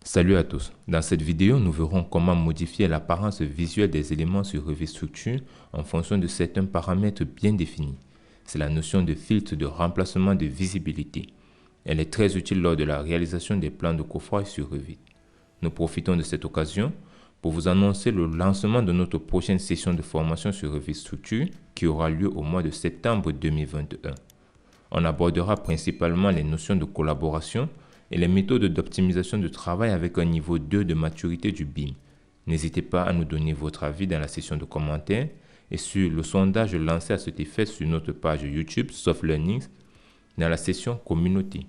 Salut à tous. Dans cette vidéo, nous verrons comment modifier l'apparence visuelle des éléments sur Revit Structure en fonction de certains paramètres bien définis. C'est la notion de filtre de remplacement de visibilité. Elle est très utile lors de la réalisation des plans de coffrage sur Revit. Nous profitons de cette occasion pour vous annoncer le lancement de notre prochaine session de formation sur Revit Structure qui aura lieu au mois de septembre 2021. On abordera principalement les notions de collaboration et les méthodes d'optimisation de travail avec un niveau 2 de maturité du BIM. N'hésitez pas à nous donner votre avis dans la section de commentaires et sur le sondage lancé à cet effet sur notre page YouTube Soft Learnings dans la section communauté.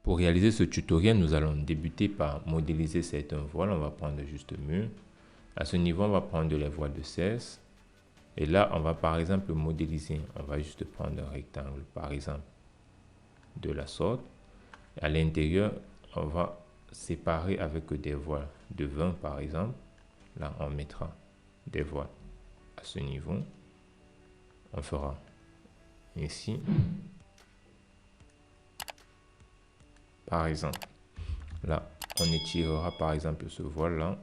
Pour réaliser ce tutoriel, nous allons débuter par modéliser certains voiles. On va prendre juste mur. À ce niveau, on va prendre les voiles de 16. Et là, on va par exemple modéliser. On va juste prendre un rectangle, par exemple, de la sorte. À l'intérieur, on va séparer avec des voiles de 20, par exemple. Là, on mettra des voiles à ce niveau. On fera ici. Par exemple, là, on étirera par exemple ce voile-là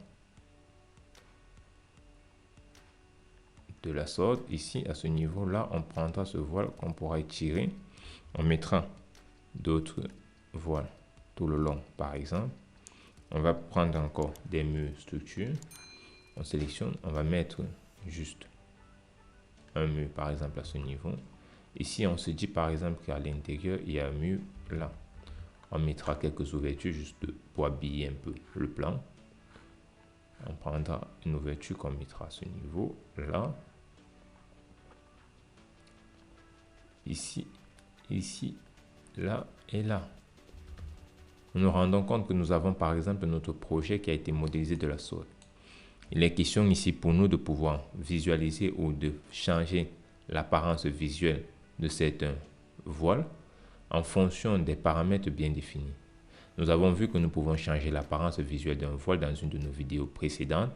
de la sorte. Ici, à ce niveau-là, on prendra ce voile qu'on pourra étirer. On mettra d'autres voiles tout le long, par exemple. On va prendre encore des murs structure. On sélectionne, on va mettre juste un mur, par exemple, à ce niveau. Ici, on se dit, par exemple, qu'à l'intérieur, il y a un mur là. On mettra quelques ouvertures juste pour habiller un peu le plan. On prendra une ouverture qu'on mettra à ce niveau là. Ici, ici, là et là. Nous nous rendons compte que nous avons par exemple notre projet qui a été modélisé de la sorte. Il est question ici pour nous de pouvoir visualiser ou de changer l'apparence visuelle de certains voiles en fonction des paramètres bien définis. Nous avons vu que nous pouvons changer l'apparence visuelle d'un voile dans une de nos vidéos précédentes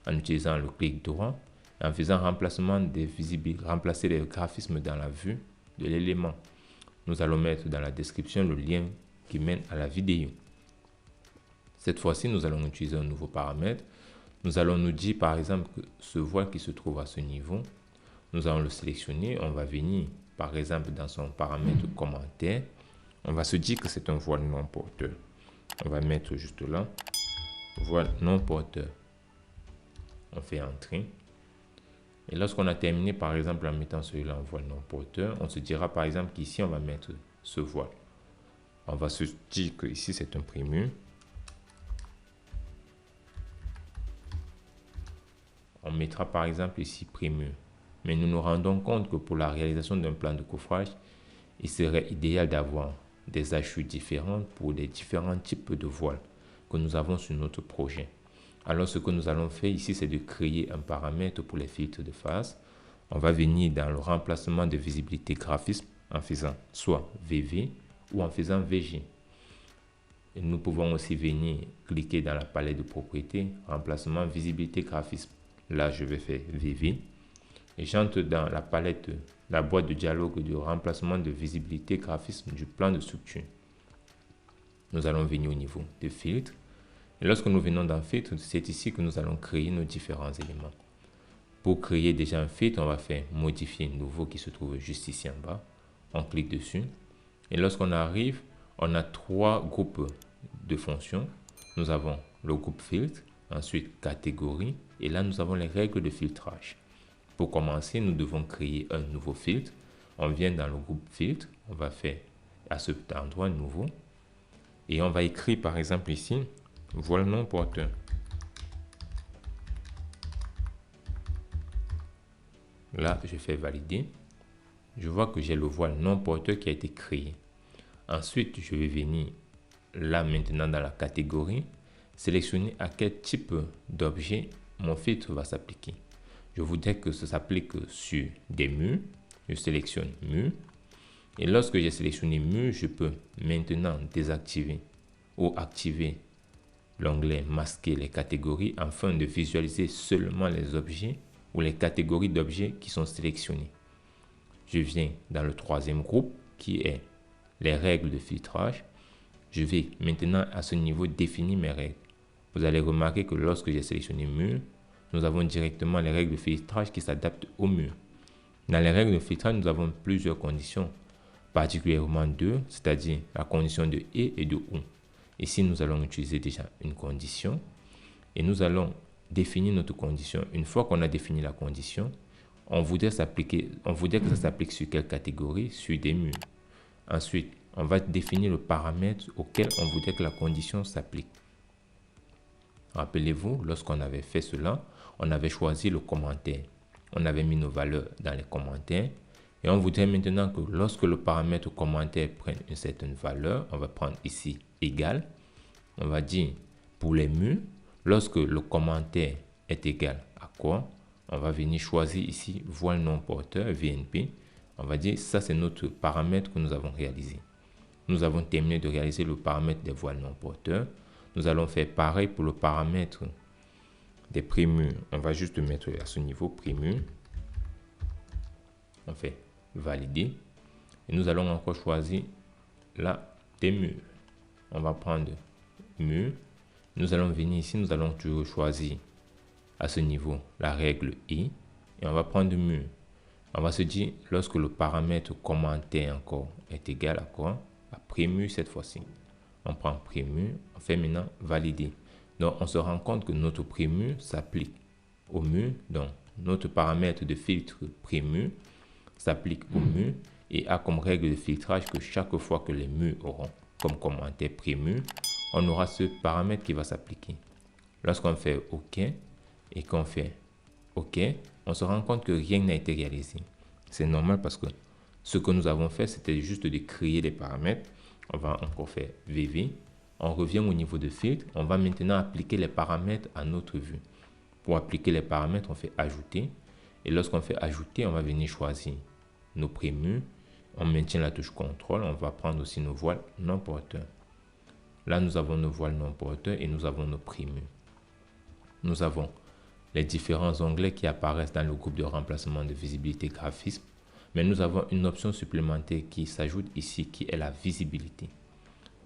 en utilisant le clic droit et en faisant remplacer les graphismes dans la vue de l'élément. Nous allons mettre dans la description le lien qui mène à la vidéo. Cette fois-ci, nous allons utiliser un nouveau paramètre. Nous allons nous dire par exemple que ce voile qui se trouve à ce niveau, nous allons le sélectionner. On va venir par exemple dans son paramètre commentaire. On va se dire que c'est un voile non porteur. On va mettre juste là, voile non porteur. On fait entrer. Et lorsqu'on a terminé par exemple en mettant celui-là en voile non porteur, on se dira par exemple qu'ici on va mettre ce voile. On va se dire que ici c'est un prémur. On mettra par exemple ici prémur. Mais nous nous rendons compte que pour la réalisation d'un plan de coffrage, il serait idéal d'avoir des achats différents pour les différents types de voiles que nous avons sur notre projet. Alors ce que nous allons faire ici, c'est de créer un paramètre pour les filtres de face. On va venir dans le remplacement de visibilité graphisme en faisant soit VV ou en faisant VG. Et nous pouvons aussi venir cliquer dans la palette de propriétés, remplacement visibilité graphisme. Là, je vais faire VV. Et j'entre dans la palette, la boîte de dialogue du remplacement de visibilité graphisme du plan de structure. Nous allons venir au niveau de filtre. Et lorsque nous venons dans filtre, c'est ici que nous allons créer nos différents éléments. Pour créer déjà un filtre, on va faire modifier nouveau qui se trouve juste ici en bas. On clique dessus. Et lorsqu'on arrive, on a trois groupes de fonctions. Nous avons le groupe filtre, ensuite catégorie. Et là, nous avons les règles de filtrage. Pour commencer, nous devons créer un nouveau filtre. On vient dans le groupe filtre. On va faire à cet endroit nouveau. Et on va écrire par exemple ici, voile non porteur. Là, je fais valider. Je vois que j'ai le voile non porteur qui a été créé. Ensuite, je vais venir là maintenant dans la catégorie, sélectionner à quel type d'objet mon filtre va s'appliquer. Je voudrais que ça s'applique sur des murs. Je sélectionne mur. Et lorsque j'ai sélectionné mur, je peux maintenant désactiver ou activer l'onglet masquer les catégories afin de visualiser seulement les objets ou les catégories d'objets qui sont sélectionnés. Je viens dans le troisième groupe qui est les règles de filtrage. Je vais maintenant à ce niveau définir mes règles. Vous allez remarquer que lorsque j'ai sélectionné mur, nous avons directement les règles de filtrage qui s'adaptent au mur. Dans les règles de filtrage, nous avons plusieurs conditions, particulièrement deux, c'est-à-dire la condition de et de ou. Ici, nous allons utiliser déjà une condition et nous allons définir notre condition. Une fois qu'on a défini la condition, on voudrait que ça s'applique sur quelle catégorie? Sur des murs. Ensuite, on va définir le paramètre auquel on voudrait que la condition s'applique. Rappelez-vous, lorsqu'on avait fait cela, on avait choisi le commentaire. On avait mis nos valeurs dans les commentaires. Et on voudrait maintenant que lorsque le paramètre commentaire prenne une certaine valeur, on va prendre ici égal. On va dire pour les murs, lorsque le commentaire est égal à quoi? On va venir choisir ici voile non porteur, VNP. On va dire ça c'est notre paramètre que nous avons réalisé. Nous avons terminé de réaliser le paramètre des voiles non porteurs. Nous allons faire pareil pour le paramètre des prémurs. On va juste mettre à ce niveau prémurs. On fait valider. Et nous allons encore choisir la des murs. On va prendre mur. Nous allons venir ici. Nous allons toujours choisir à ce niveau la règle I. Et on va prendre mur. On va se dire lorsque le paramètre commentaire encore est égal à quoi? À prémur cette fois-ci. On prend prémur. On fait maintenant valider. Donc, on se rend compte que notre prémur s'applique au mur. Donc, notre paramètre de filtre prémur s'applique au mur et a comme règle de filtrage que chaque fois que les murs auront comme commentaire prémur, on aura ce paramètre qui va s'appliquer. Lorsqu'on fait OK et qu'on fait OK, on se rend compte que rien n'a été réalisé. C'est normal parce que ce que nous avons fait, c'était juste de créer des paramètres. On va encore faire VV. On revient au niveau de filtre. On va maintenant appliquer les paramètres à notre vue. Pour appliquer les paramètres, on fait ajouter. Et lorsqu'on fait ajouter, on va venir choisir nos prémurs. On maintient la touche contrôle. On va prendre aussi nos voiles non porteurs. Là, nous avons nos voiles non porteurs et nous avons nos prémurs. Nous avons les différents onglets qui apparaissent dans le groupe de remplacement de visibilité graphisme. Mais nous avons une option supplémentaire qui s'ajoute ici, qui est la visibilité.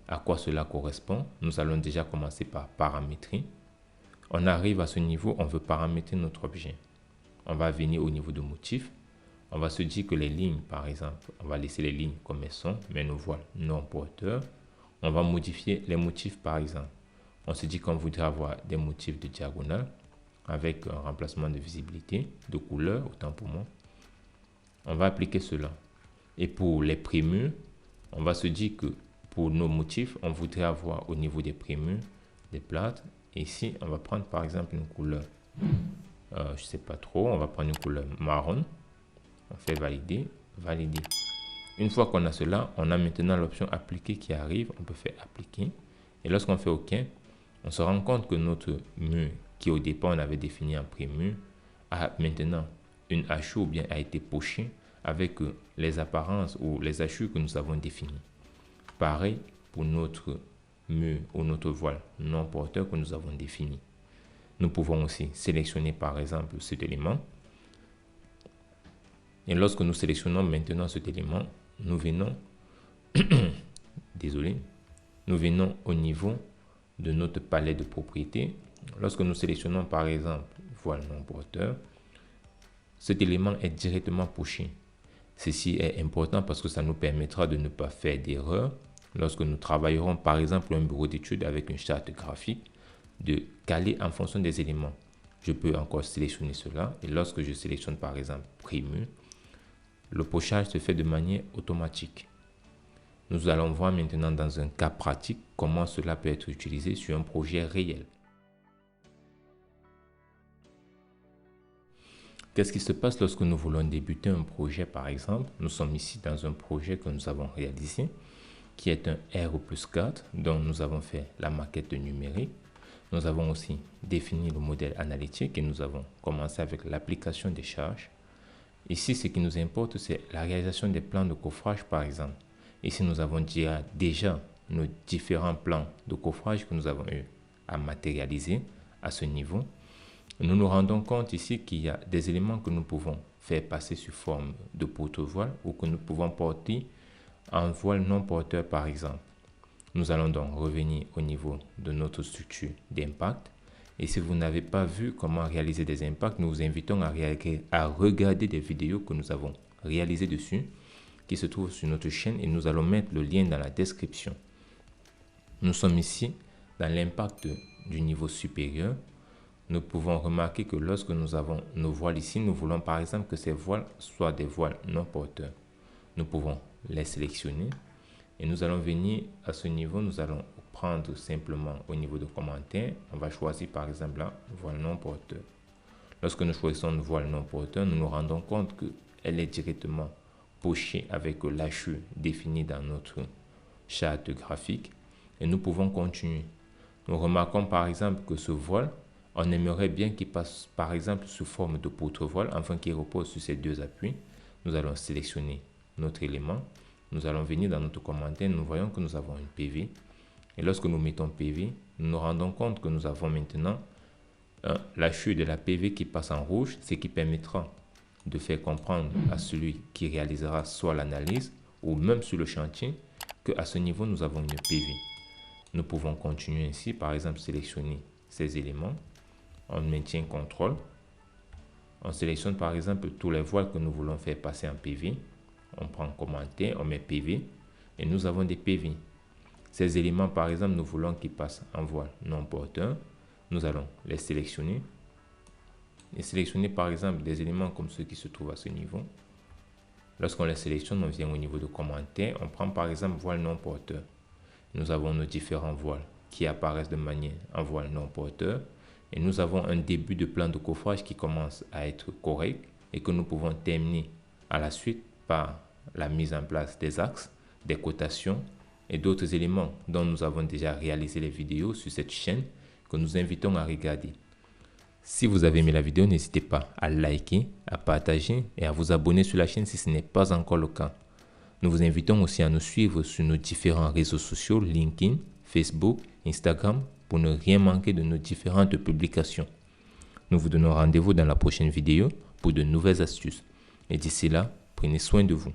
À quoi cela correspond? Nous allons déjà commencer par paramétrer. On arrive à ce niveau, on veut paramétrer notre objet. On va venir au niveau de motif. On va se dire que les lignes, par exemple, on va laisser les lignes comme elles sont, mais nos voiles non porteurs. On va modifier les motifs, par exemple. On se dit qu'on voudrait avoir des motifs de diagonale avec un remplacement de visibilité, de couleur, autant pour moi. On va appliquer cela. Et pour les prémurs, on va se dire que pour nos motifs, on voudrait avoir au niveau des prémurs des plates. Et ici, on va prendre par exemple une couleur, je ne sais pas trop, on va prendre une couleur marron. On fait valider, valider. Une fois qu'on a cela, on a maintenant l'option appliquer qui arrive. On peut faire appliquer. Et lorsqu'on fait OK, on se rend compte que notre mur, qui au départ on avait défini en prémur, a maintenant une hachure ou bien a été poché avec les apparences ou les hachures que nous avons définies. Pareil pour notre mur ou notre voile non porteur que nous avons défini. Nous pouvons aussi sélectionner par exemple cet élément. Et lorsque nous sélectionnons maintenant cet élément, nous venons, désolé, nous venons au niveau de notre palette de propriétés. Lorsque nous sélectionnons par exemple voile non porteur, cet élément est directement poché. Ceci est important parce que ça nous permettra de ne pas faire d'erreur lorsque nous travaillerons par exemple un bureau d'études avec une charte graphique, de caler en fonction des éléments. Je peux encore sélectionner cela et lorsque je sélectionne par exemple prémur, le pochage se fait de manière automatique. Nous allons voir maintenant dans un cas pratique comment cela peut être utilisé sur un projet réel. Qu'est-ce qui se passe lorsque nous voulons débuter un projet par exemple? Nous sommes ici dans un projet que nous avons réalisé qui est un R+4 dont nous avons fait la maquette numérique. Nous avons aussi défini le modèle analytique et nous avons commencé avec l'application des charges. Ici, ce qui nous importe, c'est la réalisation des plans de coffrage par exemple. Ici, nous avons déjà nos différents plans de coffrage que nous avons eu à matérialiser à ce niveau. Nous nous rendons compte ici qu'il y a des éléments que nous pouvons faire passer sous forme de porte-voile ou que nous pouvons porter en voile non porteur par exemple. Nous allons donc revenir au niveau de notre structure d'impact. Et si vous n'avez pas vu comment réaliser des impacts, nous vous invitons à regarder des vidéos que nous avons réalisées dessus, qui se trouvent sur notre chaîne, et nous allons mettre le lien dans la description. Nous sommes ici dans l'impact du niveau supérieur. Nous pouvons remarquer que lorsque nous avons nos voiles ici, nous voulons par exemple que ces voiles soient des voiles non porteurs. Nous pouvons les sélectionner et nous allons venir à ce niveau. Nous allons prendre simplement au niveau de commentaires. On va choisir par exemple là, voile non porteur. Lorsque nous choisissons une voile non porteur, nous nous rendons compte qu'elle est directement pochée avec l'HU défini dans notre charte graphique et nous pouvons continuer. Nous remarquons par exemple que ce voile, on aimerait bien qu'il passe par exemple sous forme de porte-voile afin qu'il repose sur ces deux appuis. Nous allons sélectionner notre élément. Nous allons venir dans notre commentaire. Nous voyons que nous avons une PV. Et lorsque nous mettons PV, nous nous rendons compte que nous avons maintenant la chute de la PV qui passe en rouge, ce qui permettra de faire comprendre à celui qui réalisera soit l'analyse ou même sur le chantier qu'à ce niveau, nous avons une PV. Nous pouvons continuer ainsi, par exemple, sélectionner ces éléments. On maintient contrôle. On sélectionne par exemple tous les voiles que nous voulons faire passer en PV. On prend commentaire, on met PV et nous avons des PV. Ces éléments par exemple, nous voulons qu'ils passent en voile non porteur. Nous allons les sélectionner. Et sélectionner par exemple des éléments comme ceux qui se trouvent à ce niveau. Lorsqu'on les sélectionne, on vient au niveau de commentaire. On prend par exemple voile non porteur. Nous avons nos différents voiles qui apparaissent de manière en voile non porteur. Et nous avons un début de plan de coffrage qui commence à être correct et que nous pouvons terminer à la suite par la mise en place des axes, des cotations et d'autres éléments dont nous avons déjà réalisé les vidéos sur cette chaîne que nous invitons à regarder. Si vous avez aimé la vidéo, n'hésitez pas à liker, à partager et à vous abonner sur la chaîne si ce n'est pas encore le cas. Nous vous invitons aussi à nous suivre sur nos différents réseaux sociaux, LinkedIn, Facebook, Instagram, pour ne rien manquer de nos différentes publications. Nous vous donnons rendez-vous dans la prochaine vidéo pour de nouvelles astuces. Et d'ici là, prenez soin de vous.